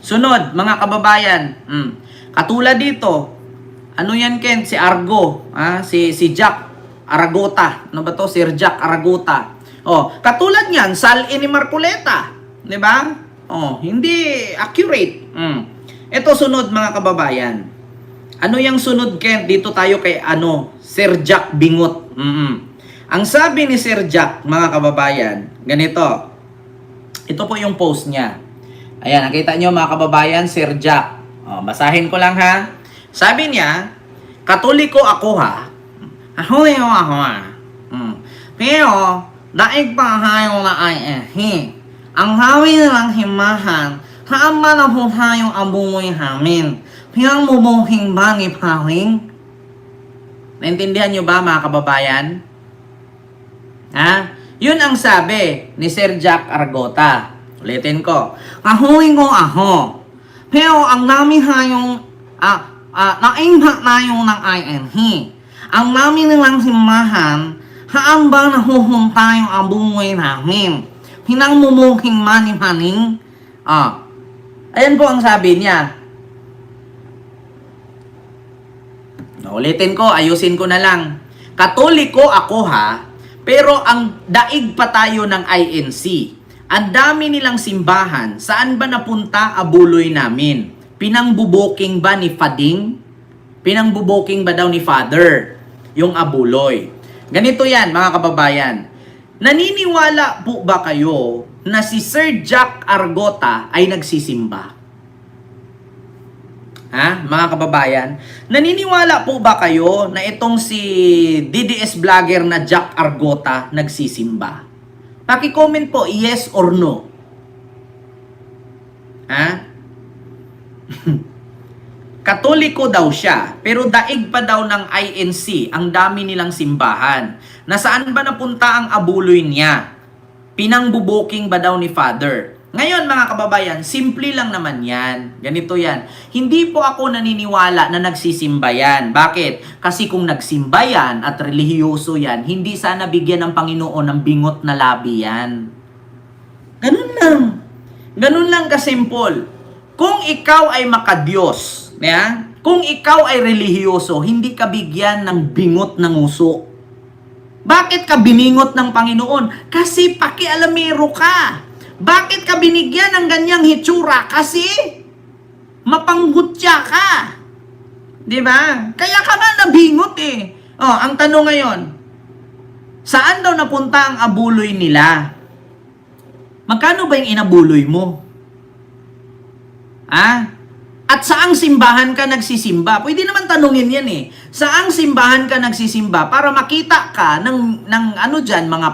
Sunod, mga kababayan. Katulad dito, ano yan Ken? Si Argo, si Jack Aragota. Ano ba to? Sir Jack Aragota. Oh, katulad niyan, Sal ni Marcoleta, 'di ba? Oh, hindi accurate. Ito sunod mga kababayan. Ano yung sunod Ken? Dito tayo kay Sir Jack Bingot. Ang sabi ni Sir Jack, mga kababayan, ganito. Ito po yung post niya. Ayan, nakita nyo mga kababayan, Sir Jack. Oh, basahin ko lang ha. Sabi niya, Katoliko ako ha. Katoliko ako ha. Pero, daig pa tayo na ang hawi nilang himahan, saan ba na po tayong abumoy hamin? Pinang bumuking ba ni Pawing? Naintindihan nyo ba mga kababayan? Yun ang sabi ni Sir Jack Argota. Ulitin ko. Kahuling ko ako. Pero ang dami tayong na-impact tayong ng INH. Ang dami nilang simbahan, saan ba nahuhunta yung abumoy namin? Pinangmumuking mani-paning? Ayan po ang sabi niya. Ulitin ko, ayusin ko na lang. Katoliko ako ha, pero ang daig pa tayo ng INC. Ang dami nilang simbahan. Saan ba napunta abuloy namin? Pinangbubuking ba ni Fading? Pinangbubuking ba daw ni Father? Yung abuloy. Ganito yan mga kababayan. Naniniwala po ba kayo na si Sir Jack Argota ay nagsisimba? Mga kababayan, naniniwala po ba kayo na itong si DDS vlogger na Jack Argota nagsisimba? Paki-comment po, yes or no. Katoliko daw siya, pero daig pa daw ng INC, ang dami nilang simbahan. Nasaan ba napunta ang abuloy niya? Pinangbubuking ba daw ni Father? Ngayon mga kababayan, simple lang naman yan. Ganito yan. Hindi po ako naniniwala na nagsisimba yan. Bakit? Kasi kung nagsimba yan at relihiyoso yan, hindi sana bigyan ng Panginoon ng bingot na labi yan. Ganun lang. Ganun lang kasimple. Kung ikaw ay makadiyos, kung ikaw ay relihiyoso, hindi ka bigyan ng bingot ng uso. Bakit ka biningot ng Panginoon? Kasi pakialamero ka. Bakit ka binigyan ng ganyang hitsura? Kasi mapanggutya ka. Di ba? Kaya ka nga nabingot ang tanong ngayon, saan daw napunta ang abuloy nila? Magkano ba yung inabuloy mo? At saang simbahan ka nagsisimba? Pwede naman tanungin yan Saang simbahan ka nagsisimba para makita ka ng mga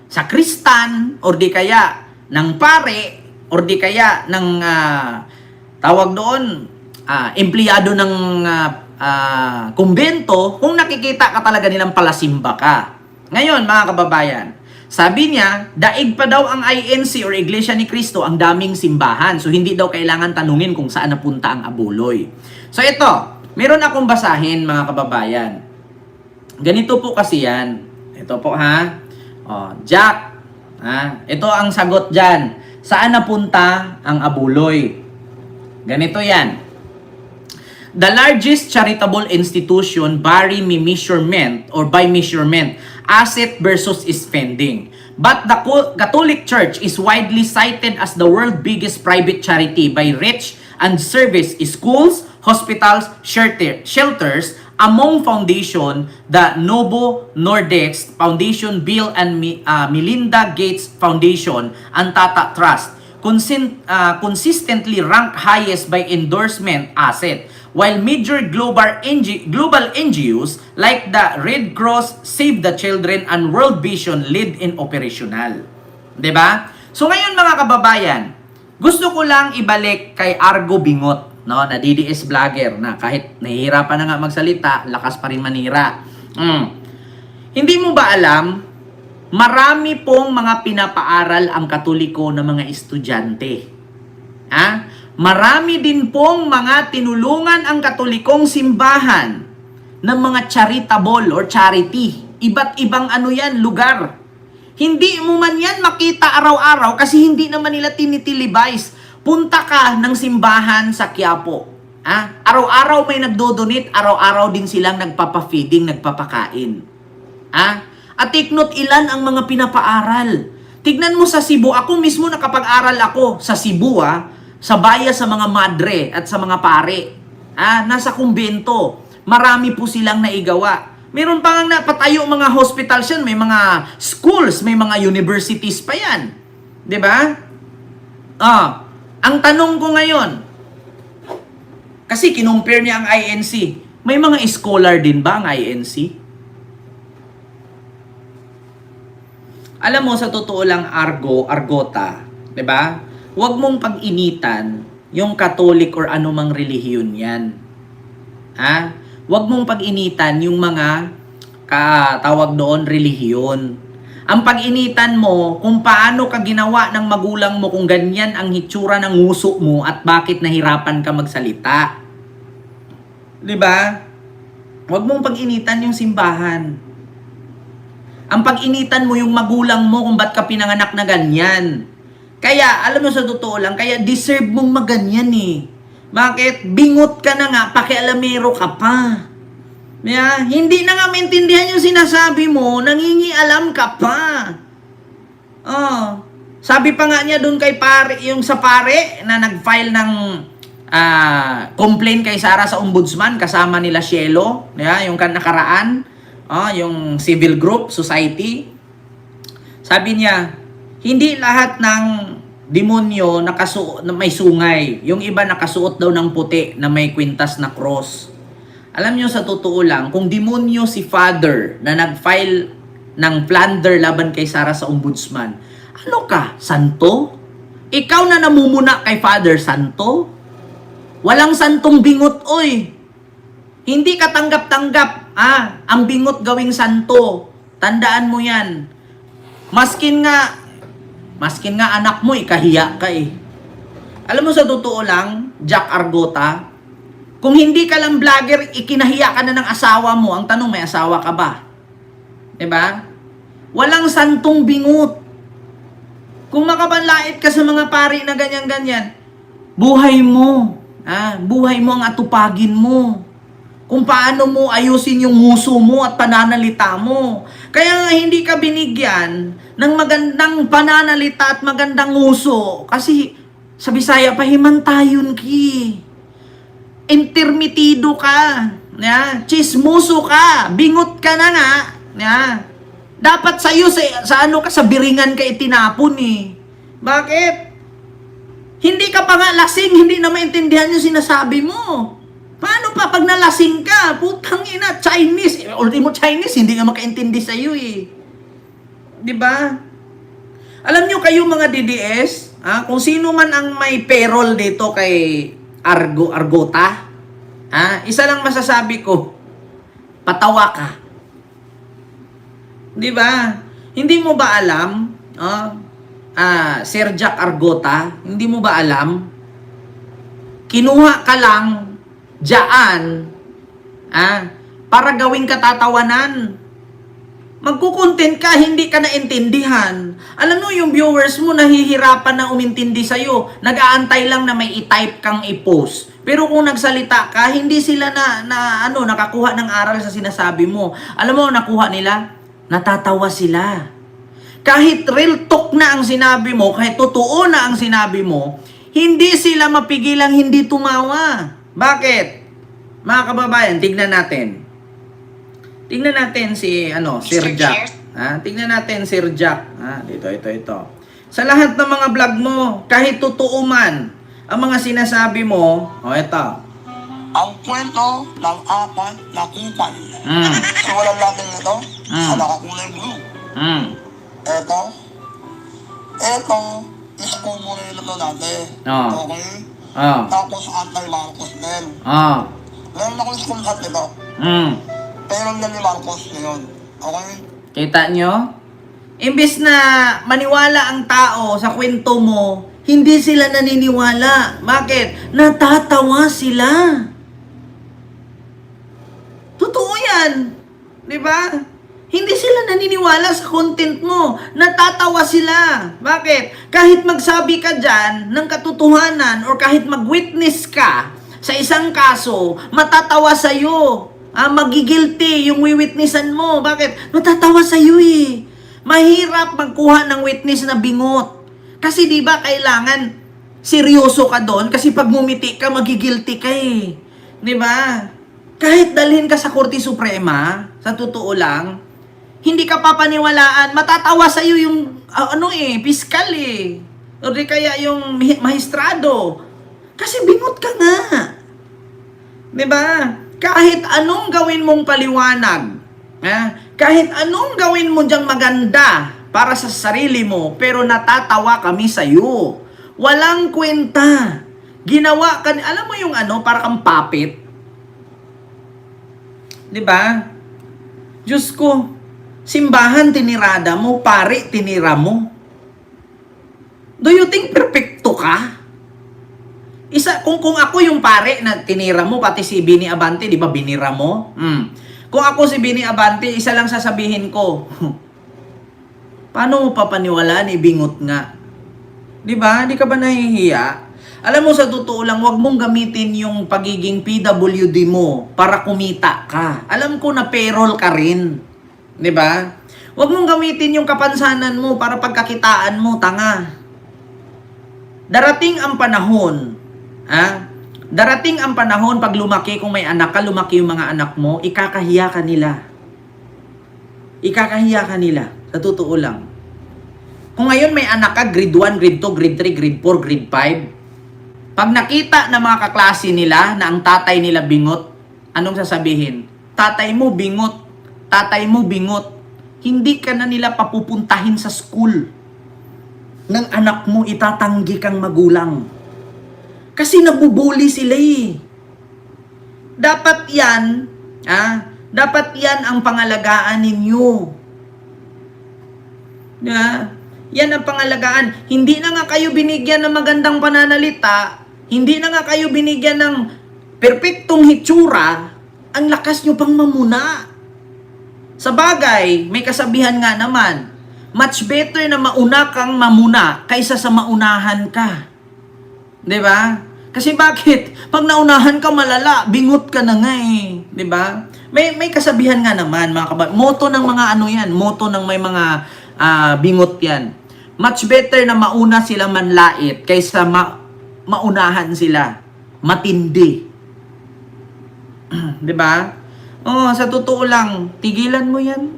sakristan, or di kaya ng pare, or di kaya ng tawag doon, empleyado ng kumbento, kung nakikita ka talaga nilang palasimba ka. Ngayon, mga kababayan, sabi niya, daig pa daw ang INC or Iglesia ni Cristo, ang daming simbahan. So, hindi daw kailangan tanungin kung saan napunta ang abuloy. So, ito, meron akong basahin, mga kababayan. Ganito po kasi yan. Ito po, Jack, ito ang sagot dyan. Saan napunta ang abuloy? Ganito yan. The largest charitable institution by measurement, asset versus spending. But the Catholic Church is widely cited as the world's biggest private charity by reach and service schools, hospitals, shelters, among foundation, the Novo Nordisk Foundation, Bill and Melinda Gates Foundation, and Tata Trust, consistently ranked highest by endorsement asset, while major global NGOs like the Red Cross, Save the Children, and World Vision lead in operational. Diba? So ngayon mga kababayan, gusto ko lang ibalik kay Argo Bingot, na DDS vlogger na kahit nahihirapan na nga magsalita, lakas pa rin manira. Hindi mo ba alam, marami pong mga pinapaaral ang Katoliko na mga estudyante. Marami din pong mga tinulungan ang Katolikong simbahan ng mga charitable or charity. Iba't ibang lugar. Hindi mo man yan makita araw-araw kasi hindi naman nila tinitilibize. punta ka ng simbahan sa Quiapo. Araw-araw may nagdo-donate, araw-araw din silang nagpapa-feeding, nagpapakain. At take note, ilan ang mga pinapaaral. Tignan mo sa Cebu, ako mismo nakapag-aral ako sa Cebu, sa baya sa mga madre at sa mga pare. Nasa kumbento, marami po silang naigawa. Meron pa nga napatayo mga hospitals yan, may mga schools, may mga universities pa yan. 'Di ba? Ang tanong ko ngayon, kasi kinumpare niya ang INC, may mga scholar din ba ang INC? Alam mo, sa totoo lang, argota, 'di ba? Huwag mong pag-initan yung Catholic or anumang relihiyon yan. Huwag mong pag-initan yung mga tawag doon, relihiyon. Ang pag-initan mo kung paano ka ginawa ng magulang mo, kung ganyan ang hitsura ng nguso mo at bakit nahirapan ka magsalita. 'Di ba? Huwag mong pag-initan yung simbahan. Ang pag-initan mo yung magulang mo kung ba't ka pinanganak na ganyan. Kaya, alam mo sa totoo lang, kaya deserve mong maganyan eh. Bakit? Bingot ka na nga, pakialamero ka pa. Hindi na nga maintindihan yung sinasabi mo, nangingialam ka pa. Sabi pa nga niya doon kay pare, yung sa pare na nag-file ng complaint kay Sara sa ombudsman, kasama nila Cielo, yung nakaraan. Yung civil group, society. Sabi niya, hindi lahat ng demonyo na may sungay. Yung iba nakasuot daw ng puti na may kwintas na cross. Alam niyo, sa totoo lang, kung demonyo si Father na nag-file ng plunder laban kay Sara sa ombudsman, ano ka, santo? Ikaw na namumuna kay Father, santo? Walang santong bingot, oy. Hindi ka tanggap-tanggap, ang bingot gawing santo. Tandaan mo yan. Maskin nga anak mo, ikahiya ka eh. Alam mo, sa totoo lang, Jack Argota, kung hindi ka lang vlogger, ikinahiya ka na ng asawa mo. Ang tanong, may asawa ka ba? 'Di ba? Walang santong bingot. Kung makabanlait ka sa mga pari na ganyan-ganyan, buhay mo. Buhay mo ang atupagin mo. Kung paano mo ayusin yung nguso mo at pananalita mo. Kaya nga hindi ka binigyan ng magandang pananalita at magandang nguso. Kasi sa Bisaya, pahimantayon ki. Intermitido ka. Chismoso ka. Bingot ka na nga. Dapat sa'yo, sa biringan ka itinapon eh. Bakit? Hindi ka pa nga lasing, hindi na maintindihan yung sinasabi mo. Paano pa pag nalasing ka? Putang ina, Chinese. Ultimo Chinese, hindi nga makaintindi sa'yo eh. 'Di ba? Alam nyo kayo mga DDS, kung sino man ang may payroll dito kay Argota, isa lang masasabi ko, patawa ka. 'Di ba? Hindi mo ba alam, Sir Jack Argota, hindi mo ba alam, kinuha ka lang diyan, para gawing katatawanan. Magkukontent ka, hindi ka naintindihan. Alam mo, yung viewers mo nahihirapan na umintindi sa'yo. Nag-aantay lang na may i-type kang i-post. Pero kung nagsalita ka, hindi sila nakakuha ng aral sa sinasabi mo. Alam mo, nakuha nila? Natatawa sila. Kahit real talk na ang sinabi mo, kahit totoo na ang sinabi mo, hindi sila mapigilang hindi tumawa. Bakit? Mga kababayan, tignan natin. Tignan natin si Sir Jack. Tignan natin Sir Jack. Ito. Sa lahat ng mga vlog mo, kahit totoo man ang mga sinasabi mo, ito. Ang kwento ng apat na kupal. So walang laking ito, sa nakakulay blue. Ito, isko mo rin ito dati. Okay? Tapos anti-Marcos din. Meron ako school hat nito. Pero na ni Marcos na yun. Okay? Kita nyo? Imbes na maniwala ang tao sa kwento mo, hindi sila naniniwala. Bakit? Natatawa sila. Totoo yan. Di ba? Hindi sila naniniwala sa content mo. Natatawa sila. Bakit? Kahit magsabi ka dyan ng katotohanan or kahit mag-witness ka sa isang kaso, matatawa sa'yo. Magigilty yung wiwitnessan mo. Bakit? Matatawa sa'yo eh. Mahirap magkuha ng witness na bingot. Kasi di ba kailangan seryoso ka doon? Kasi pag ngumiti ka, magigilty ka eh. Di ba? Kahit dalhin ka sa Korte Suprema, sa totoo lang, hindi ka papaniwalaan, matatawa sa iyo yung piskal eh. O di kaya yung mahistrado. Kasi bingot ka nga. 'Di ba? Kahit anong gawin mong paliwanag, kahit anong gawin mo diyang maganda para sa sarili mo, pero natatawa kami sa iyo. Walang kwenta. Ginawa ka, alam mo yung para kang puppet. 'Di ba? Diyos ko, simbahan tinirada mo, pare tinira mo. Do you think perfecto ka? Kung ako yung pare na tinira mo, pati si Bini Abante, di ba binira mo? Kung ako si Bini Abante, isa lang sasabihin ko, paano mo papaniwalaan, ibingot nga? Di ba? Di ka ba nahihiya? Alam mo, sa totoo lang, wag mong gamitin yung pagiging PWD mo para kumita ka. Alam ko na payroll ka rin. 'Di ba? Huwag mong gamitin yung kapansanan mo para pagkakitaan mo, tanga. Darating ang panahon, darating ang panahon pag lumaki, kung may anak ka, lumaki yung mga anak mo, ikakahiya ka nila. Ikakahiya ka nila, sa totoo lang. Kung ngayon may anak ka, grade 1, grade 2, grade 3, grade 4, grade 5, pag nakita ng mga kaklase nila na ang tatay nila bingot, anong sasabihin? Tatay mo bingot. Tatay mo bingot. Hindi ka na nila papupuntahin sa school. Ng anak mo, itatanggi kang magulang. Kasi nabubuli sila eh. Dapat yan, dapat yan ang pangalagaan ninyo. Yan ang pangalagaan. Hindi na nga kayo binigyan ng magandang pananalita, hindi na nga kayo binigyan ng perpektong hitsura, ang lakas nyo pang mamuna. Sa bagay, may kasabihan nga naman, much better na mauna kang mamuna kaysa sa maunahan ka. 'Di ba? Kasi bakit? Pag naunahan ka malala, bingot ka na nga eh. 'Di ba? May kasabihan nga naman, mga moto ng mga yan, moto ng may mga bingot yan. Much better na mauna sila manlait kaysa maunahan sila. Matindi. 'Di ba? Sa totoo lang, tigilan mo yan.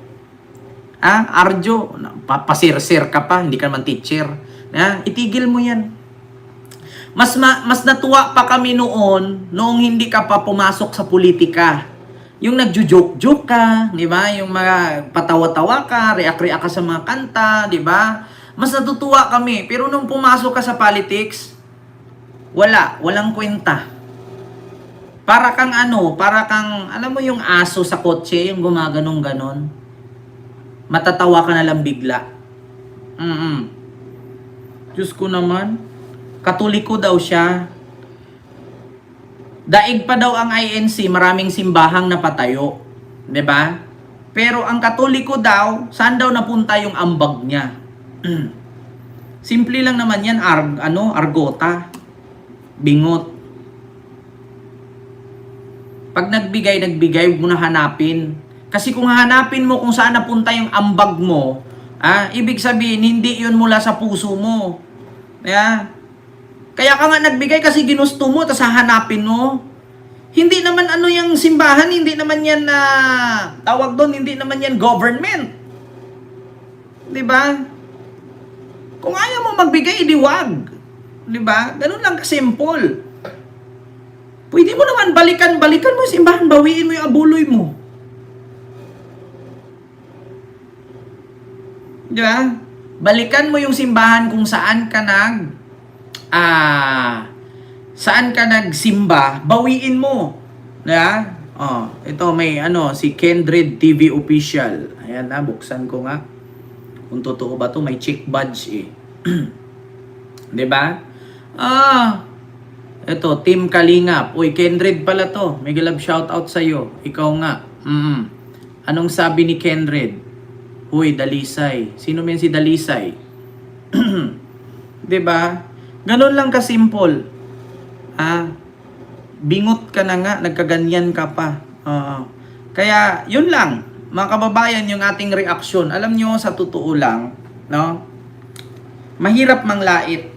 Arjo, papasir-sir ka pa, hindi ka naman teacher. Itigil mo yan. Mas natuwa pa kami noong hindi ka pa pumasok sa politika. Yung nagjo-joke-joke ka, di ba? Yung mga patawa-tawa ka, react-react ka sa mga kanta, di ba? Mas natutuwa kami. Pero nung pumasok ka sa politics, walang kwenta. Para kang alam mo yung aso sa kotse, yung gumaganong-ganon. Matatawa ka na lang bigla. Diyos ko naman. Katoliko daw siya. Daig pa daw ang INC, maraming simbahang napatayo. 'Di ba? Pero ang Katoliko daw, saan daw napunta yung ambag niya? Simple lang naman yan, argota. Bingot. Pag nagbigay, huwag mo na hanapin. Kasi kung hahanapin mo kung saan napunta yung ambag mo, ibig sabihin, hindi yun mula sa puso mo. Kaya ka nga nagbigay kasi ginusto mo, tapos hahanapin mo. Hindi naman yung simbahan, hindi naman yan tawag doon, hindi naman yan government. Diba? Kung ayaw mo magbigay, di wag. Diba? Ganun lang kasimple. Pwede mo naman balikan mo yung simbahan, bawiin mo yung abuloy mo. Di ba? Balikan mo yung simbahan kung saan ka nagsimba, bawiin mo. Di ba? Ito may si Kendred TV official. Ayan buksan ko nga. Kung totoo ba to, may chick badge eh. Di ba? Ito, Team Kalingap. Uy, Kendred pala to. May galab shoutout sa'yo. Ikaw nga. Anong sabi ni Kenred? Huy, Dalisay. Sino men si Dalisay? 'Di ba? Ganun lang ka-simple. Bingot ka na nga, nagkaganyan ka pa. Kaya, yun lang, mga kababayan, yung ating reaksyon. Alam nyo, sa totoo lang, no? Mahirap manglait.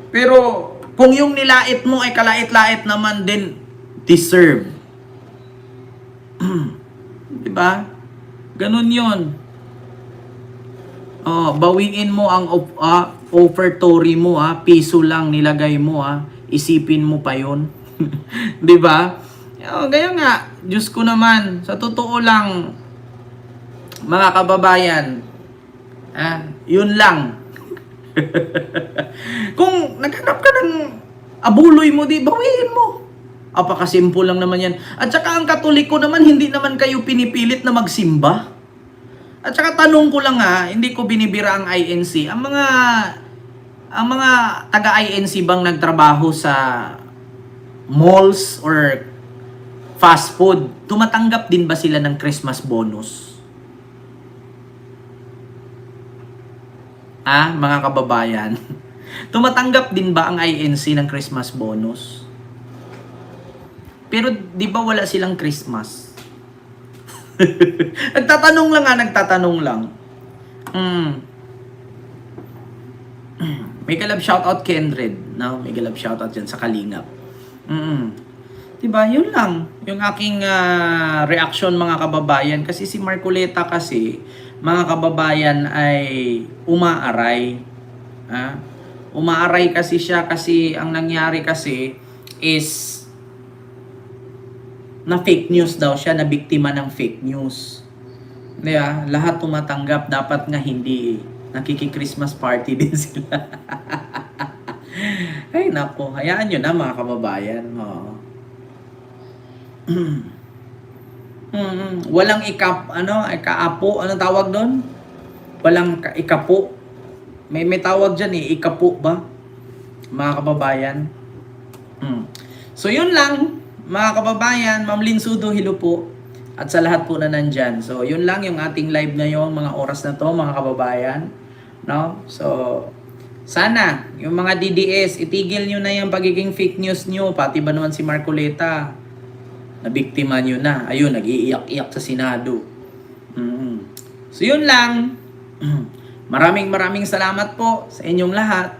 Pero, kung yung nilait mo ay kalait-lait naman din, deserve. Diba? Ganun yun. Bawiin mo ang offertory mo, piso lang nilagay mo, isipin mo pa yun. Diba? Gaya nga, Diyos ko naman, sa totoo lang, mga kababayan, yun lang. Kung naghanap ka ng abuloy mo, di bawiin mo. Apakasimple lang naman yan. At saka ang Katoliko naman, hindi naman kayo pinipilit na magsimba. At saka tanong ko lang hindi ko binibira ang INC. Ang mga taga-INC bang nagtrabaho sa malls or fast food, tumatanggap din ba sila ng Christmas bonus? Mga kababayan, tumatanggap din ba ang INC ng Christmas bonus? Pero di ba wala silang Christmas? Nagtatanong lang. May galab shoutout Kenred, no? May galab shoutout dyan sa Kalingap. Diba? Yun lang. Yung aking reaction, mga kababayan. Kasi si Marcoleta kasi, mga kababayan, ay umaaray. Umaaray kasi siya kasi ang nangyari kasi is na fake news daw siya, na biktima ng fake news. Diba? Lahat tumatanggap, dapat nga hindi. Nakiki-Christmas party din sila. Ay nako, hayaan nyo na mga kababayan. Walang ikaapo, ano tawag doon? Walang ikapo. May tawag dyan ikapo ba? Mga kababayan. So yun lang, mga kababayan, Ma'am Linsudo, hello po. At sa lahat po na nandyan. So yun lang yung ating live ngayong mga oras na to, mga kababayan. No? So, sana, yung mga DDS, itigil nyo na yung pagiging fake news nyo. Pati ba naman si Marcoleta? Nabiktima nyo na. Ayun, nag-iiyak-iyak sa Senado. So, yun lang. Maraming salamat po sa inyong lahat.